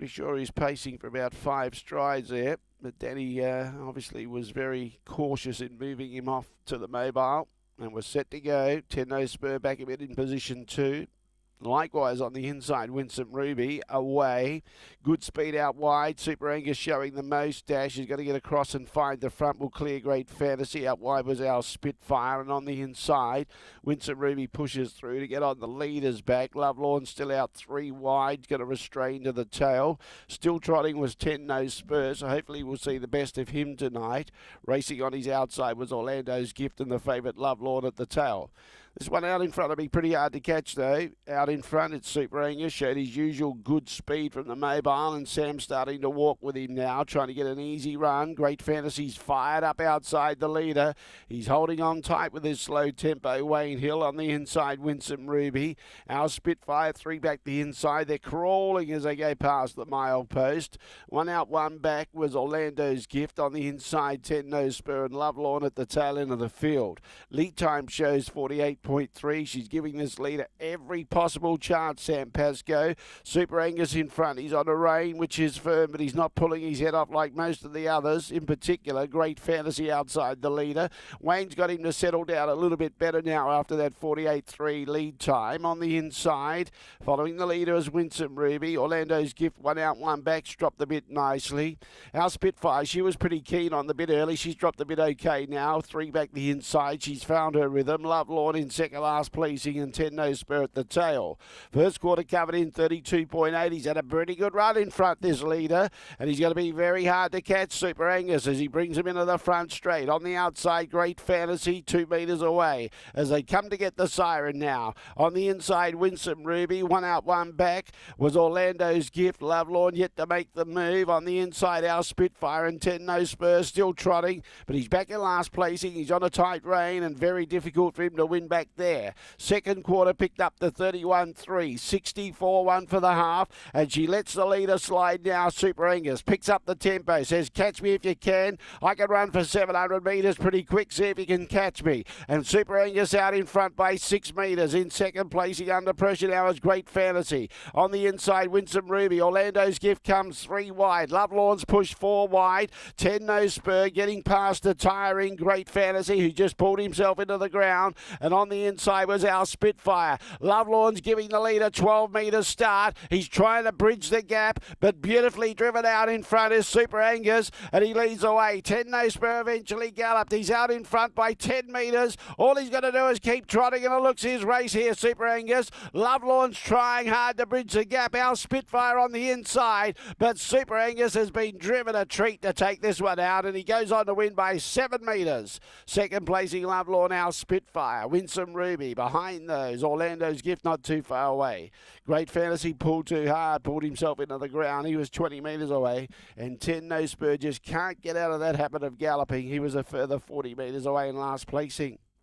Pretty sure he's pacing for about 5 strides there. But Danny obviously was very cautious in moving him off to the mobile. And we're set to go. 10 Spur back a bit in position 2. Likewise on the inside, WINSOME Ruby away. Good speed out wide. Super Angus showing the most dash. He's going to get across and find the front. Will clear Great Fantasy. Out wide was our Spitfire. And on the inside, WINSOME Ruby pushes through to get on the leaders back. LOVELORN still out 3 wide. Going to restrain to the tail. Still trotting was 10 Spur. So hopefully we'll see the best of him tonight. Racing on his outside was Orlando's Gift and the favourite LOVELORN at the tail. This one out in front of me, pretty hard to catch though. Out in front, it's Super Angus. Showed his usual good speed from the mobile, and Sam's starting to walk with him now, trying to get an easy run. Great Fantasy's fired up outside the leader. He's holding on tight with his slow tempo. Wayne Hill on the inside, WINSOME Ruby. Our Spitfire, 3 back the inside. They're crawling as they go past the mile post. 1 out, 1 back was Orlando's Gift. On the inside, 10 Spur and LOVELORN at the tail end of the field. Lead time shows 48.3. She's giving this leader every possible chance, Sam Pascoe. Super Angus in front. He's on a rein, which is firm, but he's not pulling his head off like most of the others. In particular, Great Fantasy outside the leader. Wayne's got him to settle down a little bit better now after that 48.3 lead time. On the inside, following the leader is WINSOME Ruby. Orlando's Gift, 1 out, 1 back, dropped a bit nicely. Our Spitfire, she was pretty keen on the bit early. She's dropped a bit okay now. 3 back the inside. She's found her rhythm. LOVELORN in second last pleasing, and 10 Spur at the tail. First quarter covered in 32.8. He's had a pretty good run in front, this leader, and he's going to be very hard to catch, Super Angus, as he brings him into the front straight. On the outside, Great Fantasy, 2 metres away as they come to get the siren now. On the inside, WINSOME Ruby, 1 out, 1 back was Orlando's Gift. LOVELORN yet to make the move. On the inside, our Spitfire, and 10 Spur still trotting, but he's back in last placing. He's on a tight rein and very difficult for him to win back there. Second quarter picked up the 31.3, 64.1 for the half, and she lets the leader slide now. Super Angus picks up the tempo, says, catch me if you can. I can run for 700 metres pretty quick, see if you can catch me. And Super Angus out in front by 6 metres. In second placing under pressure now is Great Fantasy. On the inside, WINSOME Ruby. Orlando's Gift comes 3 wide. LOVELORN's pushed 4 wide. 10 Spur getting past the tiring Great Fantasy, who just pulled himself into the ground. And on the inside was our Spitfire. LOVELORN's giving the leader 12 metres start. He's trying to bridge the gap, but beautifully driven out in front is Super Angus, and he leads away. 10 Spur eventually galloped. He's out in front by 10 metres. All he's got to do is keep trotting, and it looks his race here, Super Angus. LOVELORN's trying hard to bridge the gap. Our Spitfire on the inside, but Super Angus has been driven a treat to take this one out, and he goes on to win by 7 metres. Second placing LOVELORN, our Spitfire. WINSOME Ruby behind those. Orlando's Gift not too far away. Great Fantasy pulled too hard, pulled himself into the ground. He was 20 metres away, and 10 Spur just can't get out of that habit of galloping. He was a further 40 metres away in last placing.